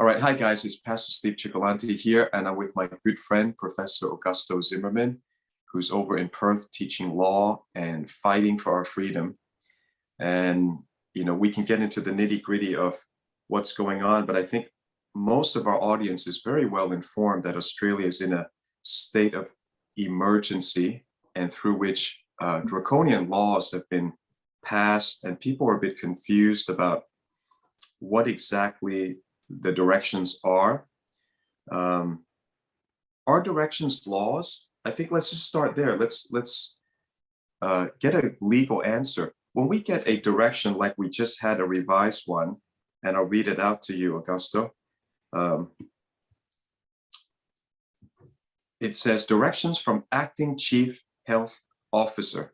right, hi guys, it's Pastor Steve Cioccolanti here, and I'm with my good friend, Professor Augusto Zimmermann, who's over in Perth teaching law and fighting for our freedom. And, we can get into the nitty-gritty of what's going on, but I think most of our audience is very well informed that Australia is in a state of emergency, and through which draconian laws have been passed, and people are a bit confused about what exactly the directions are. Are directions laws? I think let's just start there. Let's get a legal answer. When we get a direction like we just had a revised one, and I'll read it out to you, Augusto. It says, directions from Acting Chief Health Officer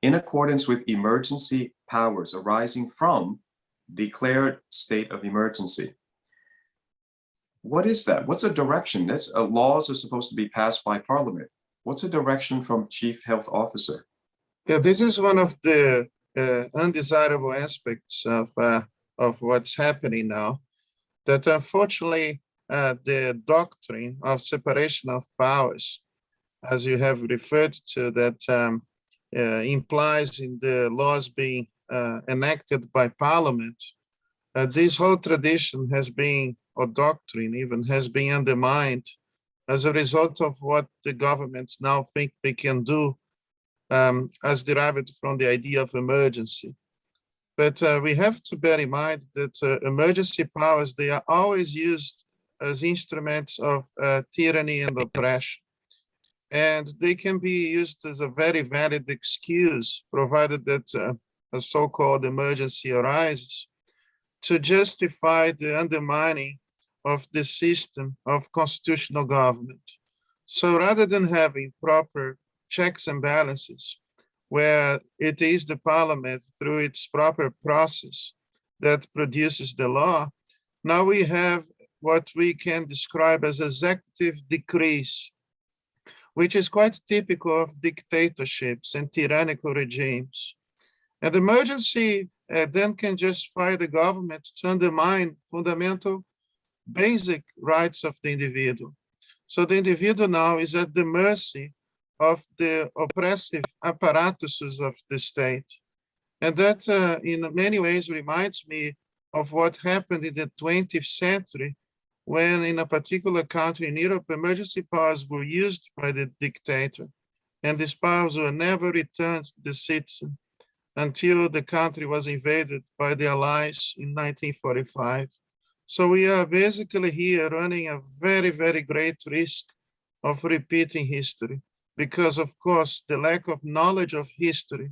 in accordance with emergency powers arising from declared state of emergency. What is that? What's a direction? That's laws are supposed to be passed by Parliament. What's a direction from Chief Health Officer? Yeah, this is one of the undesirable aspects of what's happening now. That unfortunately, the doctrine of separation of powers, as you have referred to, that implies in the laws being enacted by Parliament, this whole tradition has been, or doctrine even, has been undermined as a result of what the governments now think they can do as derived from the idea of emergency. But we have to bear in mind that emergency powers, they are always used as instruments of tyranny and oppression. And they can be used as a very valid excuse, provided that a so-called emergency arises, to justify the undermining of the system of constitutional government. So rather than having proper checks and balances, where it is the Parliament through its proper process that produces the law, now we have what we can describe as executive decrees, which is quite typical of dictatorships and tyrannical regimes. And emergency then can justify the government to undermine fundamental basic rights of the individual. So the individual now is at the mercy of the oppressive apparatuses of the state. And that in many ways reminds me of what happened in the 20th century, when in a particular country in Europe, emergency powers were used by the dictator, and these powers were never returned to the citizen until the country was invaded by the Allies in 1945. So we are basically here running a very, very great risk of repeating history, because of course, the lack of knowledge of history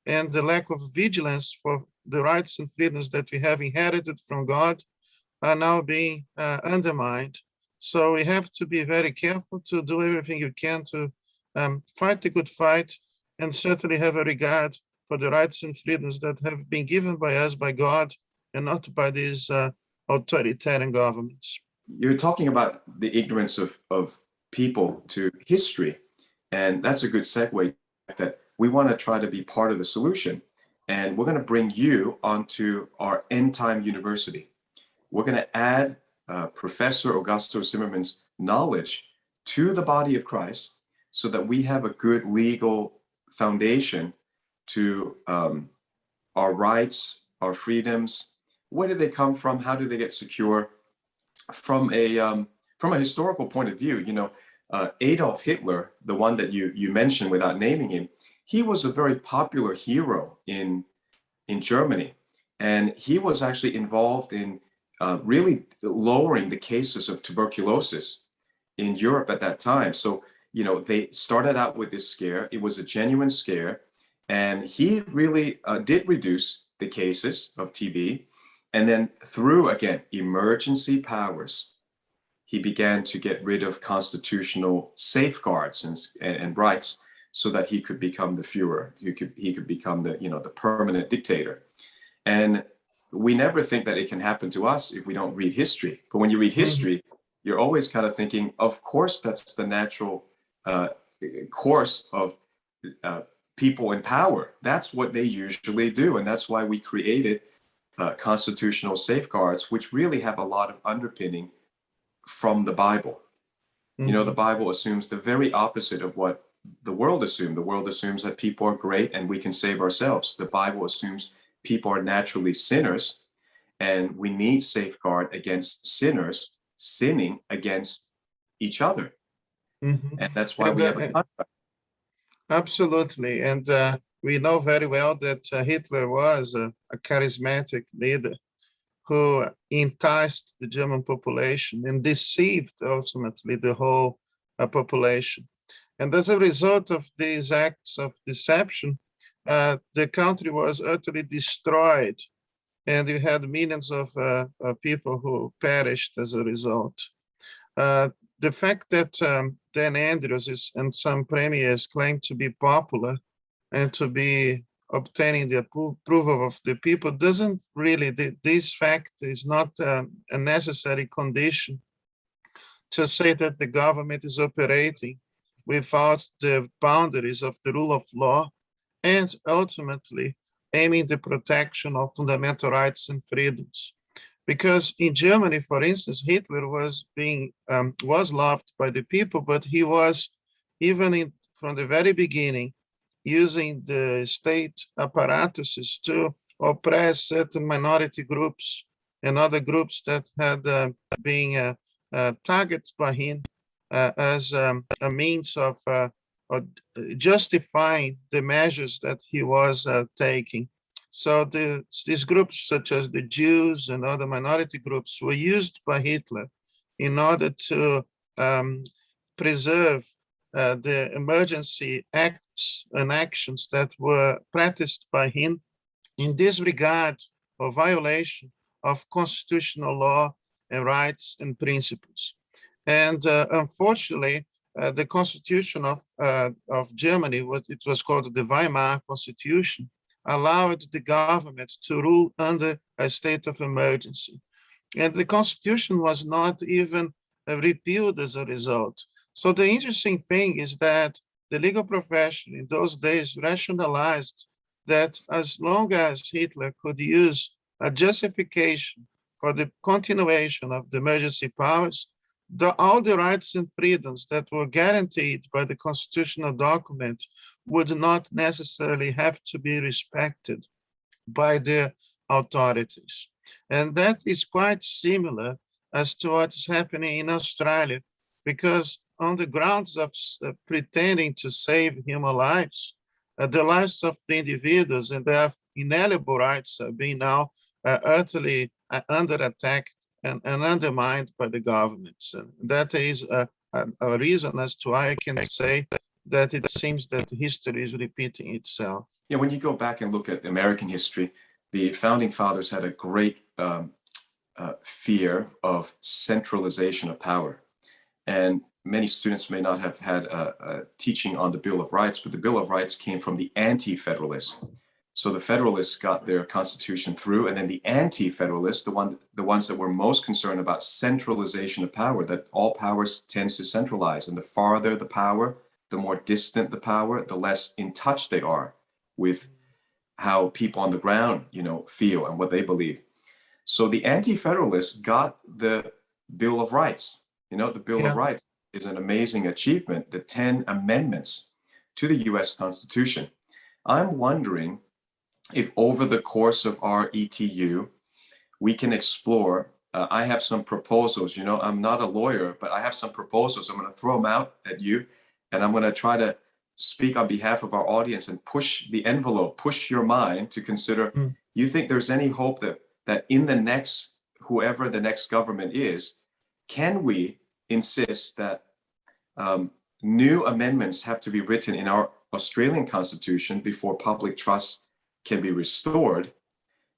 and the lack of vigilance for the rights and freedoms that we have inherited from God are now being undermined. So we have to be very careful to do everything you can to fight the good fight, and certainly have a regard for the rights and freedoms that have been given by us, by God, and not by these authoritarian governments. You're talking about the ignorance of people to history, and that's a good segue that we want to try to be part of the solution. And we're going to bring you onto our End Time University. We're going to add Professor Augusto Zimmermann's knowledge to the body of Christ so that we have a good legal foundation to our rights, our freedoms. Where do they come from? How do they get secure? From a historical point of view, Adolf Hitler, the one that you mentioned without naming him, he was a very popular hero in Germany, and he was actually involved in really lowering the cases of tuberculosis in Europe at that time. So, they started out with this scare. It was a genuine scare, and he really did reduce the cases of TB. And then through, again, emergency powers, he began to get rid of constitutional safeguards and rights so that he could become the Führer. He could become the permanent dictator. And we never think that it can happen to us if we don't read history. But when you read history, you're always kind of thinking, of course, that's the natural course of people in power. That's what they usually do. And that's why we created constitutional safeguards, which really have a lot of underpinning from the Bible. You know, the Mhm. Bible assumes the very opposite of what the world assumed. The world assumes that people are great and we can save ourselves. The Bible assumes people are naturally sinners, and we need safeguard against sinners sinning against each other. Mhm. And that's why And we have a contract. absolutely. And we know very well that Hitler was a charismatic leader who enticed the German population and deceived ultimately the whole population. And as a result of these acts of deception, the country was utterly destroyed, and you had millions of people who perished as a result. The fact that Dan Andrews and some premiers claim to be popular and to be obtaining the approval of the people doesn't really, this fact is not a necessary condition to say that the government is operating without the boundaries of the rule of law and ultimately aiming the protection of fundamental rights and freedoms. Because in Germany, for instance, Hitler was was loved by the people, but he was from the very beginning using the state apparatuses to oppress certain minority groups and other groups that had been targeted by him as a means of justifying the measures that he was taking. So these groups, such as the Jews and other minority groups, were used by Hitler in order to preserve the emergency acts and actions that were practiced by him in disregard or violation of constitutional law and rights and principles. And unfortunately, the constitution of Germany, it was called the Weimar Constitution, allowed the government to rule under a state of emergency. And the constitution was not even repealed as a result. So the interesting thing is that the legal profession in those days rationalized that as long as Hitler could use a justification for the continuation of the emergency powers, all the rights and freedoms that were guaranteed by the constitutional document would not necessarily have to be respected by the authorities. And that is quite similar as to what is happening in Australia, because on the grounds of pretending to save human lives, the lives of the individuals and their inalienable rights are being now utterly under attack and undermined by the governments. And that is a reason as to why I can say that it seems that history is repeating itself. Yeah, when you go back and look at American history, the founding fathers had a great fear of centralization of power. And many students may not have had a teaching on the Bill of Rights, but the Bill of Rights came from the anti-federalists. So the Federalists got their constitution through, and then the anti-federalists, the ones that were most concerned about centralization of power, that all powers tends to centralize, and the farther the power, the more distant the power, the less in touch they are with how people on the ground, feel and what they believe. So the anti-federalists got the Bill of Rights. The Bill of Rights is an amazing achievement, the 10 amendments to the US Constitution. I'm wondering if over the course of our ETU, we can explore, I have some proposals, I'm not a lawyer, but I have some proposals. I'm going to throw them out at you, and I'm going to try to speak on behalf of our audience and push the envelope, push your mind to consider, you think there's any hope that in the next, whoever the next government is, can we insist that new amendments have to be written in our Australian Constitution before public trust can be restored?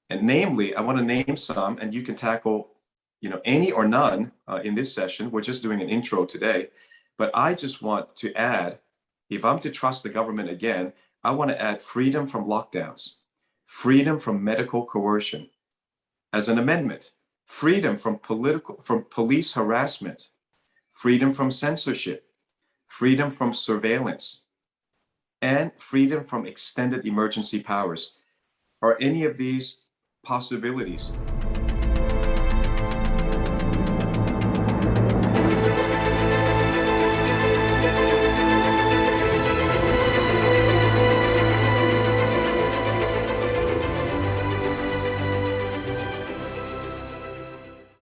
And namely, I want to name some, and you can tackle, any or none in this session. We're just doing an intro today, but I just want to add, if I'm to trust the government again, I want to add freedom from lockdowns, freedom from medical coercion as an amendment, freedom from police harassment, freedom from censorship, freedom from surveillance, and freedom from extended emergency powers. Are any of these possibilities?